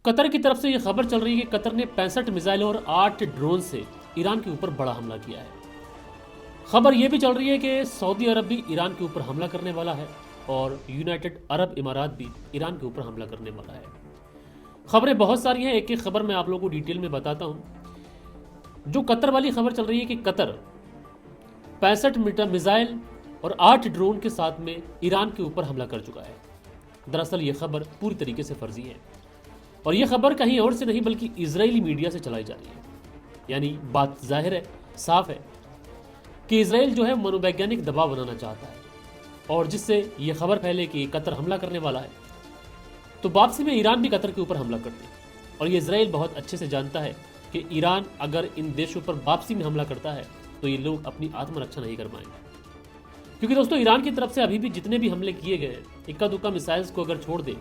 Qatar की तरफ से यह खबर चल रही है कि कतर ने 65 मिसाइलों और 8 ड्रोन से ईरान के ऊपर बड़ा हमला किया है। खबर यह भी चल रही है कि सऊदी अरब भी ईरान के ऊपर हमला करने वाला है और यूनाइटेड अरब इमारात भी ईरान के ऊपर हमला करने वाला है। खबरें बहुत सारी हैं, एक एक खबर मैं आप लोगों को डिटेल में बताता हूं। जो कतर वाली खबर चल रही है कि कतर 65 मिसाइल और 8 ड्रोन के साथ में ईरान के ऊपर हमला कर चुका है। दरअसल यह खबर पूरी तरीके से फर्जी है और यह खबर कहीं और से नहीं बल्कि इजरायली मीडिया से चलाई जा रही है। यानी बात जाहिर है, साफ है कि इजराइल जो है मनोवैज्ञानिक दबाव बनाना चाहता है और जिससे यह खबर फैले कि कतर हमला करने वाला है तो वापसी में ईरान भी कतर के ऊपर हमला कर दे। और ये इजराइल बहुत अच्छे से जानता है कि ईरान अगर इन देशों पर वापसी में हमला करता है तो ये लोग अपनी आत्मरक्षा नहीं कर पाएंगे। क्योंकि दोस्तों ईरान की तरफ से अभी भी जितने भी हमले किए गए, इक्का दुक्का मिसाइल्स को अगर छोड़ दे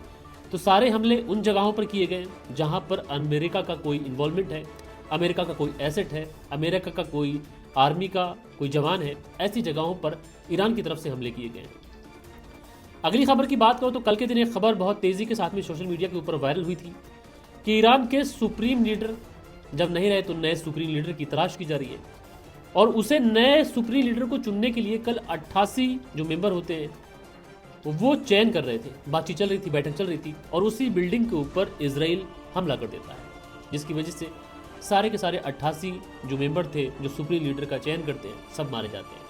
तो सारे हमले उन जगहों पर किए गए जहां पर अमेरिका का कोई इन्वॉल्वमेंट है, अमेरिका का कोई एसेट है, अमेरिका का कोई आर्मी का कोई जवान है। ऐसी जगहों पर ईरान की तरफ से हमले किए गए। अगली खबर की बात करो तो कल के दिन एक खबर बहुत तेजी के साथ में सोशल मीडिया के ऊपर वायरल हुई थी कि ईरान के सुप्रीम लीडर जब नहीं रहे तो नए सुप्रीम लीडर की तलाश की जा रही है और उसे नए सुप्रीम लीडर को चुनने के लिए कल 88 जो मेंबर होते हैं वो चयन कर रहे थे। बातचीत चल रही थी, बैठक चल रही थी और उसी बिल्डिंग के ऊपर इजराइल हमला कर देता है, जिसकी वजह से सारे के सारे 88 जो मेंबर थे जो सुप्रीम लीडर का चयन करते हैं सब मारे जाते हैं।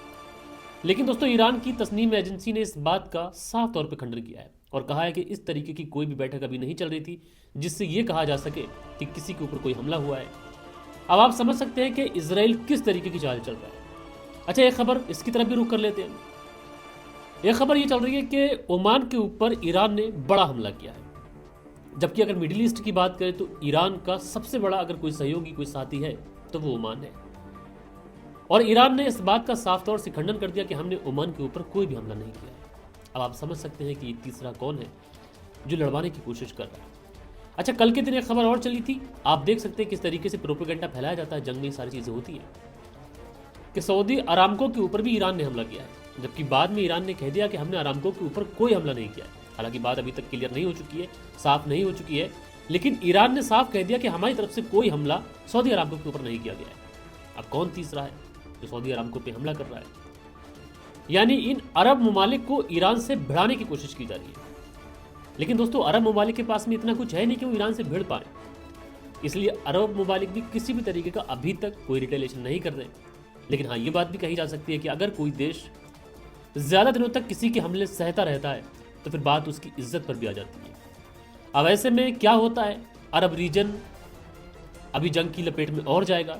लेकिन दोस्तों ईरान की तस्नीम एजेंसी ने इस बात का साफ तौर पर खंडन किया है और कहा है कि इस तरीके की कोई भी बैठक अभी नहीं चल रही थी जिससे ये कहा जा सके कि किसी के ऊपर कोई हमला हुआ है। अब आप समझ सकते हैं कि इजराइल किस तरीके की चाल चल रहा है। अच्छा, एक खबर इसकी तरफ भी रुख कर लेते हैं। एक खबर ये चल रही है कि ओमान के ऊपर ईरान ने बड़ा हमला किया है। जबकि अगर मिडिल ईस्ट की बात करें तो ईरान का सबसे बड़ा अगर कोई सहयोगी कोई साथी है तो वो ओमान है और ईरान ने इस बात का साफ तौर से खंडन कर दिया कि हमने ओमान के ऊपर कोई भी हमला नहीं किया है। अब आप समझ सकते हैं कि तीसरा कौन है जो लड़वाने की कोशिश कर रहा है। अच्छा, कल के दिन एक खबर और चली थी, आप देख सकते हैं किस तरीके से प्रोपेगेंडा फैलाया जाता है, जंग में सारी चीजें होती हैं कि सऊदी अरामको के ऊपर भी ईरान ने हमला किया है, जबकि बाद में ईरान ने कह दिया कि हमने अरामको के ऊपर कोई हमला नहीं किया है। हालांकि बात अभी तक क्लियर नहीं हो चुकी है, साफ नहीं हो चुकी है, लेकिन ईरान ने साफ कह दिया कि हमारी तरफ से कोई हमला सऊदी अरामको के ऊपर नहीं किया गया है। अब कौन तीसरा है जो सऊदी अरामको पे हमला कर रहा है? यानी इन अरब ममालिक को ईरान से भिड़ाने की कोशिश की जा रही है। लेकिन दोस्तों अरब ममालिक के पास में इतना कुछ है नहीं कि वो ईरान से भिड़ पाए, इसलिए अरब ममालिक भी किसी भी तरीके का अभी तक कोई रिटेलिएशन नहीं कर रहे। लेकिन हाँ, ये बात भी कही जा सकती है कि अगर कोई देश ज्यादा दिनों तक किसी के हमले सहता रहता है तो फिर बात उसकी इज्जत पर भी आ जाती है। अब ऐसे में क्या होता है, अरब रीजन अभी जंग की लपेट में और जाएगा?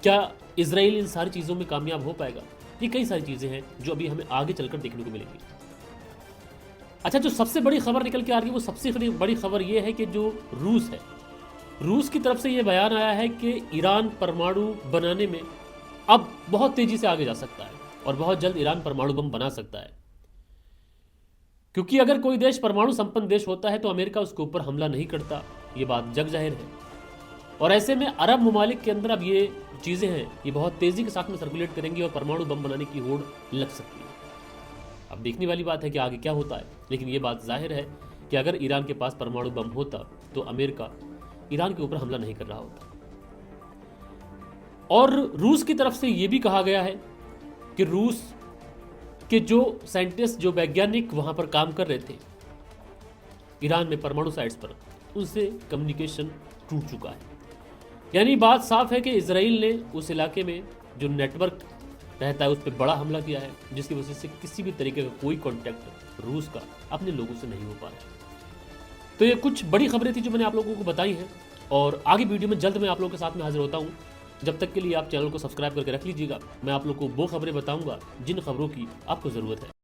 क्या इजराइल इन सारी चीज़ों में कामयाब हो पाएगा? ये कई सारी चीज़ें हैं जो अभी हमें आगे चलकर देखने को मिलेंगी। अच्छा, जो सबसे बड़ी खबर निकल के आ रही है वो सबसे बड़ी खबर ये है कि जो रूस है, रूस की तरफ से ये बयान आया है कि ईरान परमाणु बनाने में अब बहुत तेजी से आगे जा सकता है और बहुत जल्द ईरान परमाणु बम बना सकता है। क्योंकि अगर कोई देश परमाणु संपन्न देश होता है तो अमेरिका उसके ऊपर हमला नहीं करता, ये बात जग जाहिर है। और ऐसे में अरब ममालिक के अंदर अब ये चीज़ें हैं ये बहुत तेज़ी के साथ में सर्कुलेट करेंगी और परमाणु बम बनाने की होड़ लग सकती है। अब देखने वाली बात है कि आगे क्या होता है, लेकिन ये बात जाहिर है कि अगर ईरान के पास परमाणु बम होता तो अमेरिका ईरान के ऊपर हमला नहीं कर रहा होता। और रूस की तरफ से ये भी कहा गया है कि रूस के जो साइंटिस्ट जो वैज्ञानिक वहां पर काम कर रहे थे ईरान में परमाणु साइट्स पर, उनसे कम्युनिकेशन टूट चुका है। यानी बात साफ है कि इजराइल ने उस इलाके में जो नेटवर्क रहता है उस पर बड़ा हमला किया है, जिसकी वजह से किसी भी तरीके का कोई कांटेक्ट रूस का अपने लोगों से नहीं हो पा रहा। तो ये कुछ बड़ी खबरें थी जो मैंने आप लोगों को बताई हैं और आगे वीडियो में जल्द मैं आप लोगों के साथ में हाजिर होता हूँ। जब तक के लिए आप चैनल को सब्सक्राइब करके रख लीजिएगा। मैं आप लोगों को वो खबरें बताऊंगा जिन खबरों की आपको ज़रूरत है।